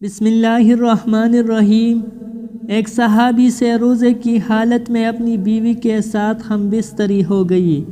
بسم اللہ الرحمن الرحیم۔ ایک صحابی سے روزے کی حالت میں اپنی بیوی کے ساتھ ہم بستری ہو گئی۔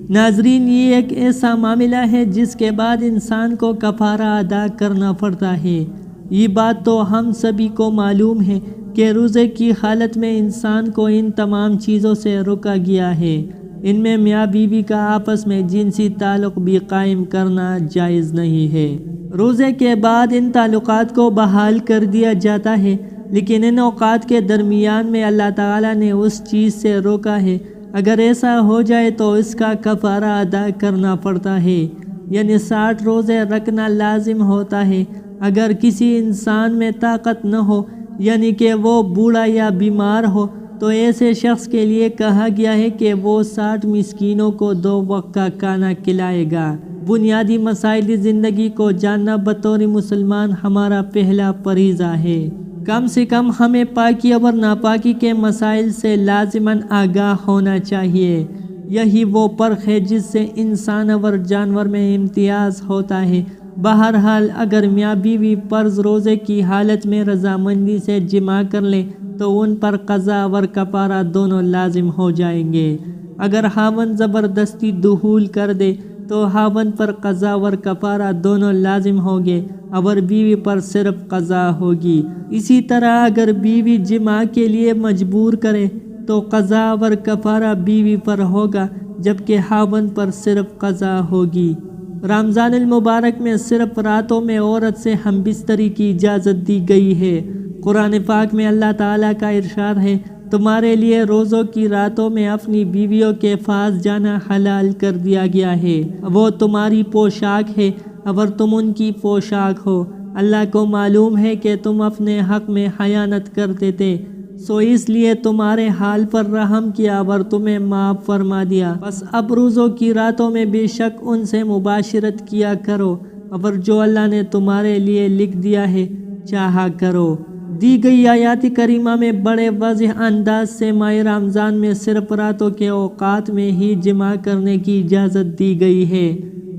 ناظرین، یہ ایک ایسا معاملہ ہے جس کے بعد انسان کو کفارہ ادا کرنا پڑتا ہے۔ یہ بات تو ہم سبھی کو معلوم ہے کہ روزے کی حالت میں انسان کو ان تمام چیزوں سے روکا گیا ہے۔ ان میں میاں بیوی کا آپس میں جنسی تعلق بھی قائم کرنا جائز نہیں ہے۔ روزے کے بعد ان تعلقات کو بحال کر دیا جاتا ہے، لیکن ان اوقات کے درمیان میں اللہ تعالیٰ نے اس چیز سے روکا ہے۔ اگر ایسا ہو جائے تو اس کا کفارہ ادا کرنا پڑتا ہے، یعنی 60 روزے رکھنا لازم ہوتا ہے۔ اگر کسی انسان میں طاقت نہ ہو، یعنی کہ وہ بوڑھا یا بیمار ہو، تو ایسے شخص کے لیے کہا گیا ہے کہ وہ 60 مسکینوں کو 2 وقت کا کھانا کھلائے گا۔ بنیادی مسائل زندگی کو جاننا بطور مسلمان ہمارا پہلا فریضہ ہے۔ کم سے کم ہمیں پاکی اور ناپاکی کے مسائل سے لازماً آگاہ ہونا چاہیے۔ یہی وہ فرق ہے جس سے انسان اور جانور میں امتیاز ہوتا ہے۔ بہرحال اگر میاں بیوی فرض روزے کی حالت میں رضامندی سے جمع کر لیں تو ان پر قضا اور کفارہ دونوں لازم ہو جائیں گے۔ اگر خاوند زبردستی دخول کر دے تو خاوند پر قضا اور کفارہ دونوں لازم ہوں گے اور بیوی پر صرف قضا ہوگی۔ اسی طرح اگر بیوی جماع کے لیے مجبور کرے تو قضا اور کفارہ بیوی پر ہوگا، جبکہ خاوند پر صرف قضا ہوگی۔ رمضان المبارک میں صرف راتوں میں عورت سے ہم بستری کی اجازت دی گئی ہے۔ قرآن پاک میں اللہ تعالیٰ کا ارشاد ہے، تمہارے لیے روزوں کی راتوں میں اپنی بیویوں کے پاس جانا حلال کر دیا گیا ہے۔ وہ تمہاری پوشاک ہے اور تم ان کی پوشاک ہو۔ اللہ کو معلوم ہے کہ تم اپنے حق میں خیانت کرتے تھے، سو اس لیے تمہارے حال پر رحم کیا اور تمہیں معاف فرما دیا۔ بس اب روزوں کی راتوں میں بے شک ان سے مباشرت کیا کرو، اور جو اللہ نے تمہارے لیے لکھ دیا ہے چاہا کرو۔ دی گئی آیات کریمہ میں بڑے واضح انداز سے ماہ رمضان میں صرف راتوں کے اوقات میں ہی جماع کرنے کی اجازت دی گئی ہے۔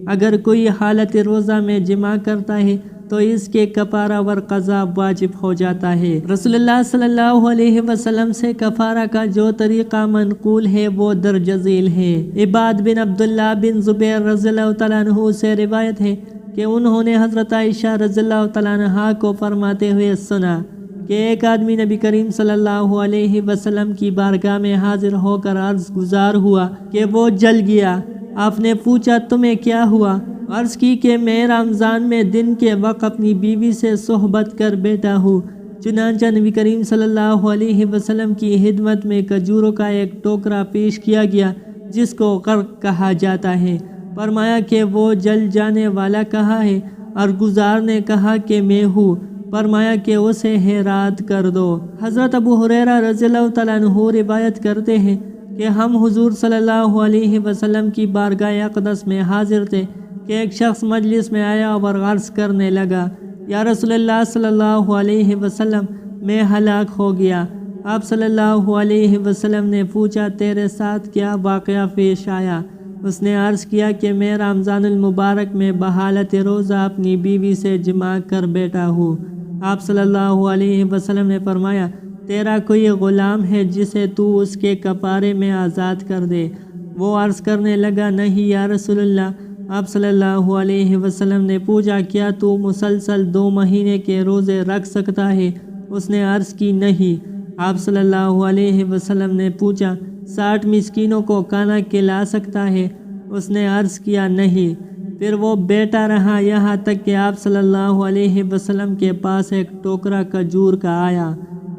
اگر کوئی حالت روزہ میں جماع کرتا ہے تو اس کے کفارہ اور قضا واجب ہو جاتا ہے۔ رسول اللہ صلی اللہ علیہ وسلم سے کفارہ کا جو طریقہ منقول ہے وہ درج ذیل ہے۔ عباد بن عبداللہ بن زبیر رضی اللہ تعالیٰ عنہ سے روایت ہے کہ انہوں نے حضرت عائشہ رضی اللہ تعالیٰ عنہا کو فرماتے ہوئے سنا کہ ایک آدمی نبی کریم صلی اللہ علیہ وسلم کی بارگاہ میں حاضر ہو کر عرض گزار ہوا کہ وہ جل گیا۔ آپ نے پوچھا تمہیں کیا ہوا؟ عرض کی کہ میں رمضان میں دن کے وقت اپنی بیوی سے صحبت کر بیٹھا ہوں۔ چنانچہ نبی کریم صلی اللہ علیہ وسلم کی خدمت میں کھجوروں کا ایک ٹوکرا پیش کیا گیا جس کو غرق کہا جاتا ہے۔ فرمایا کہ وہ جل جانے والا کہاں ہے؟ عرضگزار نے کہا کہ میں ہوں۔ فرمایا کہ اسے ہیرات کر دو۔ حضرت ابو ہریرہ رضی اللہ تعالیٰ عنہ روایت کرتے ہیں کہ ہم حضور صلی اللہ علیہ وسلم کی بارگاہ اقدس میں حاضر تھے کہ ایک شخص مجلس میں آیا اور عرض کرنے لگا، یا رسول اللہ صلی اللہ علیہ وسلم، میں ہلاک ہو گیا۔ آپ صلی اللہ علیہ وسلم نے پوچھا تیرے ساتھ کیا واقعہ پیش آیا؟ اس نے عرض کیا کہ میں رمضان المبارک میں بحالت روزہ اپنی بیوی سے جماع کر بیٹھا ہوں۔ آپ صلی اللہ علیہ وسلم نے فرمایا، تیرا کوئی غلام ہے جسے تو اس کے کفارے میں آزاد کر دے؟ وہ عرض کرنے لگا، نہیں یا رسول اللہ۔ آپ صلی اللہ علیہ وسلم نے پوچھا، کیا تو مسلسل 2 مہینے کے روزے رکھ سکتا ہے؟ اس نے عرض کی، نہیں۔ آپ صلی اللہ علیہ وسلم نے پوچھا، 60 مسکینوں کو کھانا کھلا سکتا ہے؟ اس نے عرض کیا، نہیں۔ پھر وہ بیٹھا رہا یہاں تک کہ آپ صلی اللہ علیہ وسلم کے پاس ایک ٹوکرا کھجور کا آیا۔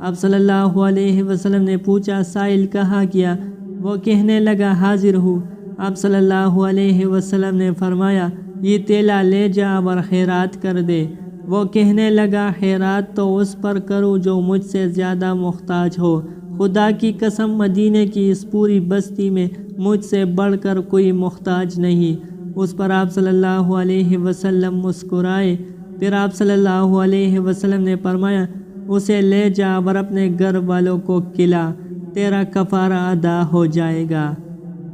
آپ صلی اللہ علیہ وسلم نے پوچھا، سائل کہاں گیا؟ وہ کہنے لگا، حاضر ہوں۔ آپ صلی اللہ علیہ وسلم نے فرمایا، یہ تیلا لے جا اور خیرات کر دے۔ وہ کہنے لگا، خیرات تو اس پر کروں جو مجھ سے زیادہ محتاج ہو۔ خدا کی قسم، مدینے کی اس پوری بستی میں مجھ سے بڑھ کر کوئی محتاج نہیں۔ اس پر آپ صلی اللہ علیہ وسلم مسکرائے۔ پھر آپ صلی اللہ علیہ وسلم نے فرمایا، اسے لے جا اور اپنے گھر والوں کو کھلا، تیرا کفارہ ادا ہو جائے گا۔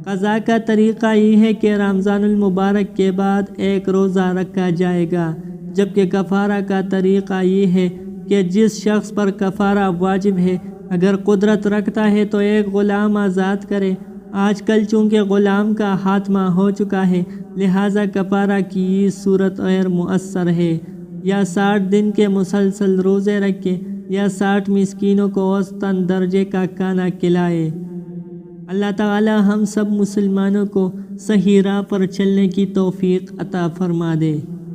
قضا کا طریقہ یہ ہے کہ رمضان المبارک کے بعد ایک روزہ رکھا جائے گا، جبکہ کفارہ کا طریقہ یہ ہے کہ جس شخص پر کفارہ واجب ہے اگر قدرت رکھتا ہے تو ایک غلام آزاد کرے۔ آج کل چونکہ غلام کا خاتمہ ہو چکا ہے لہٰذا کفارہ کی یہ صورت غیر مؤثر ہے۔ یا 60 دن کے مسلسل روزے رکھے یا 60 مسکینوں کو اوسطاً درجے کا کھانا کھلائے۔ اللہ تعالی ہم سب مسلمانوں کو صحیح راہ پر چلنے کی توفیق عطا فرما دے۔